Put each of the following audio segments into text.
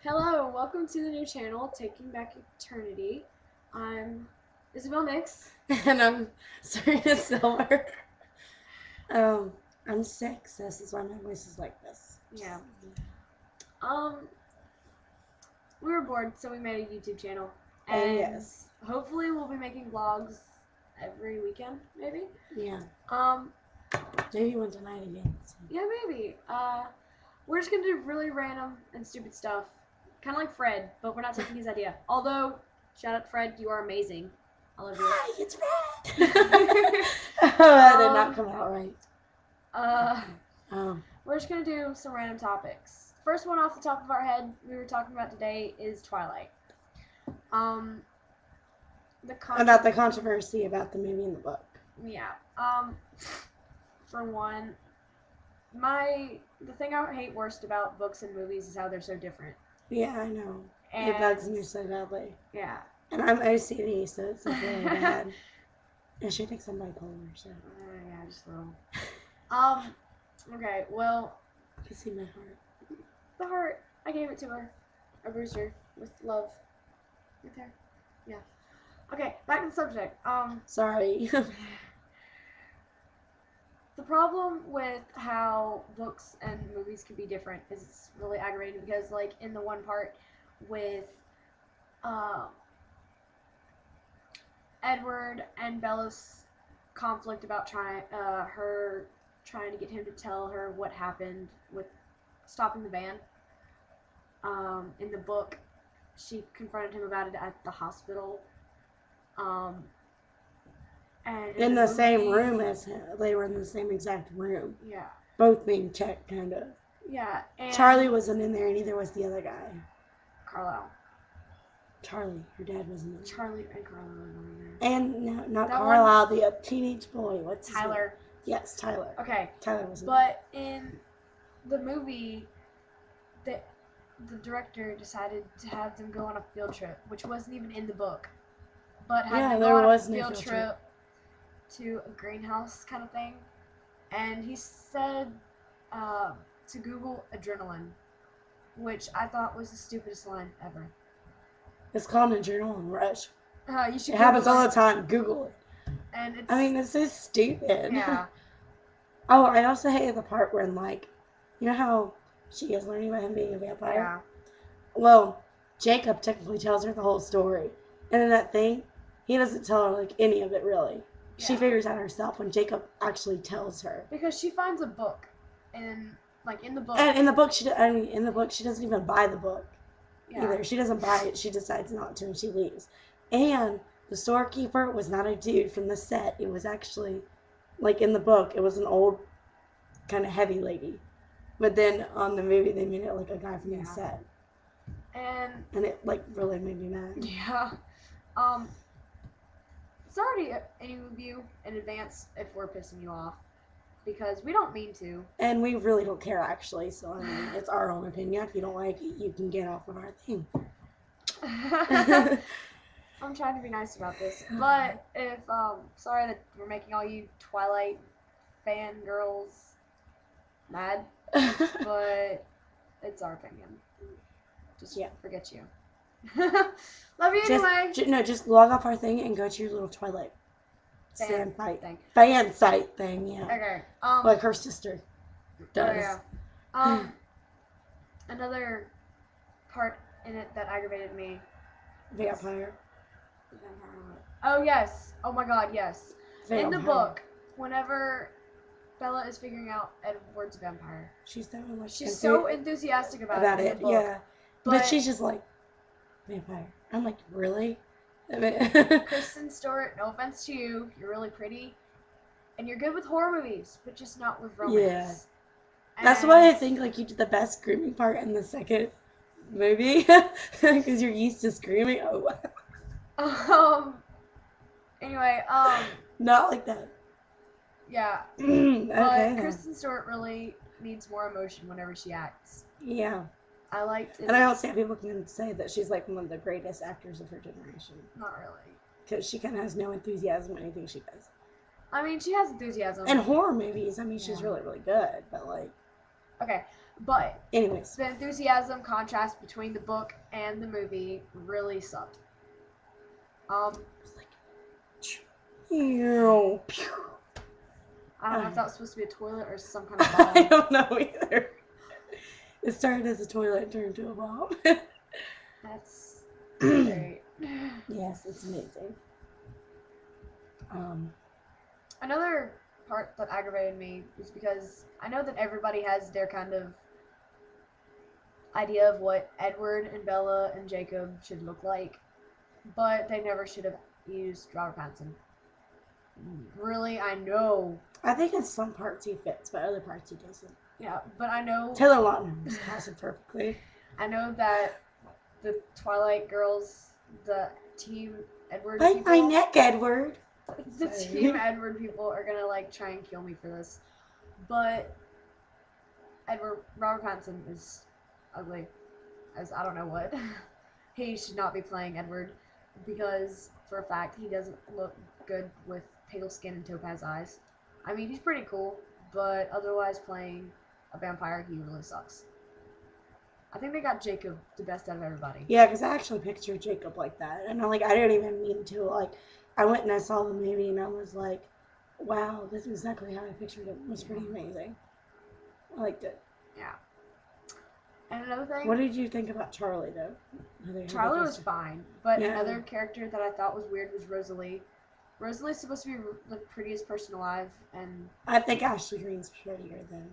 Hello, welcome to the new channel, Taking Back Eternity. I'm IsabelNyx. And I'm SerenaSilver. I'm 6. This is why my voice is like this. Yeah. We were bored, so we made a YouTube channel. And yes. hopefully we'll be making vlogs every weekend, maybe? Yeah. Um, Maybe one tonight again. So. yeah, maybe. We're just gonna do really random and stupid stuff. Kind of like Fred, but we're not taking his idea. Although, shout out Fred, you are amazing. I love you. Hi, it's Fred! That did not come out right. We're just gonna do some random topics. First one off the top of our head we were talking about today is Twilight. About the controversy about the movie and the book. Yeah. For one, the thing I hate worst about books and movies is how they're so different. Yeah, I know. It bugs me so badly. Yeah. And I'm OCD, so it's like really bad. And she thinks I'm bipolar, so. Yeah, just a little. Okay, well. You can see my heart. The heart, I gave it to her. I bruised her with love. Right there. Yeah. Okay, back to the subject. Sorry. The problem with how books and movies can be different is it's really aggravating because, like, in the one part with Edward and Bella's conflict about her trying to get him to tell her what happened with stopping the van. In the book, she confronted him about it at the hospital. And in the same room as him. They were in the same exact room. Yeah. Both being checked, kind of. Yeah. And Charlie wasn't in there, and neither was the other guy. Carlisle. Charlie. Her dad wasn't in there. Charlie and Carlisle were in there. And no, not that Carlisle, the teenage boy. What's his Tyler. name? Yes, Tyler. Okay. Tyler wasn't But in the movie, the director decided to have them go on a field trip, which wasn't even in the book. But had them go on a field trip to a greenhouse kind of thing. And he said to Google adrenaline, which I thought was the stupidest line ever. It's called an adrenaline rush. You should. It happens all the time. Google it. And it's. I mean, this is stupid. Yeah. Oh, I also hated the part where, like, you know how she is learning about him being a vampire? Yeah. Well, Jacob technically tells her the whole story. And in that thing, he doesn't tell her, like, any of it, really. Yeah. She figures out herself when Jacob actually tells her. Because she finds a book. And, like, in the book. And in the book, she doesn't even buy the book. Yeah. Either. She doesn't buy it. She decides not to, and she leaves. And the storekeeper was not a dude from the set. It was actually, like, in the book, it was an old, kind of heavy lady. But then on the movie, they made it like a guy from the set. And it, like, really made me mad. Yeah. Sorry to any of you in advance if we're pissing you off. Because we don't mean to. And we really don't care, actually. So, I mean, it's our own opinion. If you don't like it, you can get off of our thing. I'm trying to be nice about this. But if, sorry that we're making all you Twilight fangirls mad. But it's our opinion. Just forget you. Love you anyway. Just log off our thing and go to your little Twilight fan site thing, yeah. Okay. Like her sister does. Oh, yeah. Another part in it that aggravated me. Vampire. Oh yes. Oh my God, yes. Vampire. In the book, whenever Bella is figuring out Edward's vampire, she's so enthusiastic about it. Yeah. But she's just like, vampire. I'm like, really? Kristen Stewart, no offense to you, you're really pretty, and you're good with horror movies, but just not with romance. Yeah. That's why I think, like, you did the best screaming part in the second movie, because you're used to screaming. Oh. Anyway, not like that. Yeah. Okay. But Kristen Stewart really needs more emotion whenever she acts. Yeah. I liked it. And I don't see how people can say that she's, like, one of the greatest actors of her generation. Not really. Because she kind of has no enthusiasm in anything she does. I mean, she has enthusiasm. And horror movies, I mean, she's really, really good, but, like... Okay, But anyways, the enthusiasm contrast between the book and the movie really sucked. It's like, pew, pew. I don't know if that was supposed to be a toilet or some kind of bomb. I don't know either. It started as a toilet and turned into a bomb. That's great. Yes, it's amazing. Another part that aggravated me is because I know that everybody has their kind of idea of what Edward and Bella and Jacob should look like, but they never should have used Robert Pattinson. Really, I know. I think in some parts he fits, but other parts he doesn't. Yeah, but I know. Taylor Lautner was casted perfectly. I know that the Twilight girls, the Team Edward Bite people. my neck, Edward. The Team Edward people are gonna like try and kill me for this, but Robert Pattinson is ugly as I don't know what. He should not be playing Edward because for a fact he doesn't look good with pale skin and topaz eyes. I mean, he's pretty cool, but otherwise playing a vampire, he really sucks. I think they got Jacob the best out of everybody. Yeah, because I actually pictured Jacob like that, and I didn't even mean to. Like, I went and I saw the movie, and I was like, wow, this is exactly how I pictured it. It was pretty amazing. I liked it. Yeah. And another thing... What did you think about Charlie, though? Charlie was fine, but another character that I thought was weird was Rosalie. Rosalie's supposed to be the prettiest person alive, and... I think Ashley Greene's prettier than...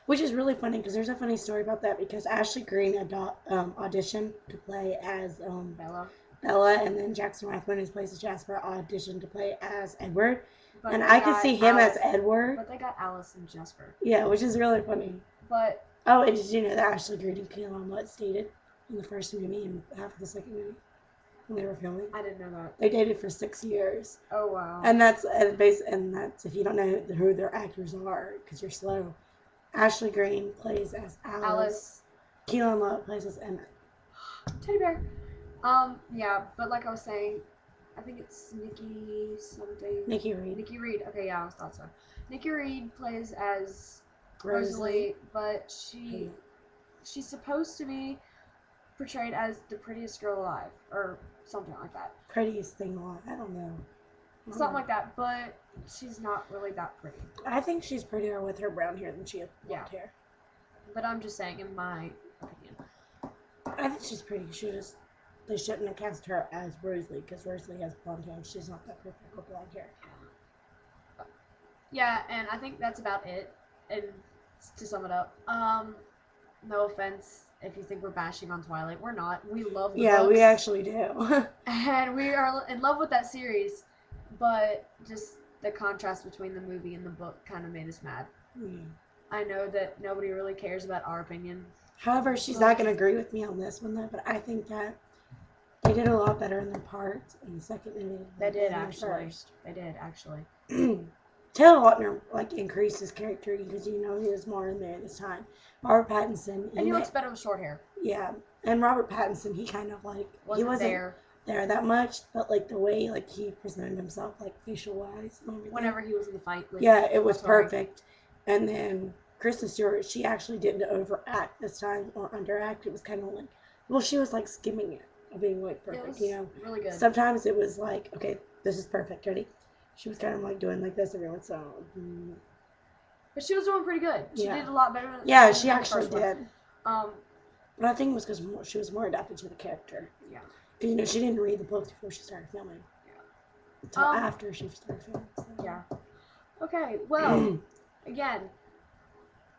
Which is really funny, because there's a funny story about that, because Ashley Greene auditioned to play as Bella, and then Jackson Rathbone, who plays as Jasper, auditioned to play as Edward. But and I could see him as Edward. But they got Alice and Jasper. Yeah, which is really funny. But... Oh, and did you know that Ashley Greene and Keelan Lutz dated in the first movie and half of the second movie when they were filming? I didn't know that. They dated for 6 years. Oh, wow. And that's if you don't know who their actors are, because you're slow. Ashley Greene plays as Alice. Keelan Lutz plays as Emmett. Teddy bear. Yeah, but like I was saying, I think it's Nikki something. Nikki Reed. Nikki Reed. Okay, yeah, I thought so. Nikki Reed plays as Rosalie, but she's supposed to be portrayed as the prettiest girl alive, or something like that. Prettiest thing alive. I don't know. Something like that, but she's not really that pretty. I think she's prettier with her brown hair than she has blonde hair. But I'm just saying, in my opinion. I think she's pretty. They shouldn't have cast her as Rosalie, because Rosalie has blonde hair and she's not that perfect with blonde hair. Yeah, and I think that's about it. And to sum it up, no offense if you think we're bashing on Twilight. We're not. We love the books. We actually do. And we are in love with that series. But just the contrast between the movie and the book kind of made us mad. I know that nobody really cares about our opinion. However, she's not going to agree with me on this one, though. But I think that they did a lot better in their parts in the second movie. They did, actually. Taylor Lautner, increased his character because, he was more in there this time. Robert Pattinson. And he looks better with short hair. Yeah. And Robert Pattinson, he kind of, he wasn't there that much, but, the way, he presented himself, facial-wise and everything. Whenever he was in the fight. With it was perfect. And then Kristen Stewart, she actually didn't overact this time or underact. It was kind of she was, skimming it of being, perfect, really good. Sometimes it was okay, this is perfect, ready? She was kind of doing this every once in a while. But she was doing pretty good. She did a lot better than Yeah, she actually did. But I think it was because she was more adapted to the character. Yeah. Because, she didn't read the book before she started filming. Yeah. Until after she started filming. So. Yeah. Okay, well, again,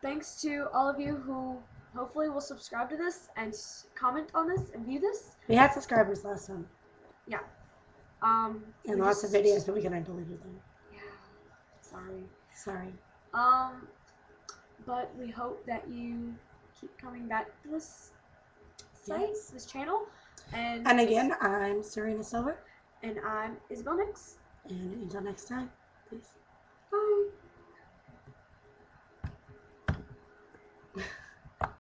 thanks to all of you who hopefully will subscribe to this and comment on this and view this. We had subscribers last time. Yeah. And lots of videos, but we kind of deleted them. Yeah. Sorry. But we hope that you keep coming back to this site, this channel. And again, I'm SerenaSilver. And I'm IsabelNyx. And until next time, peace. Bye.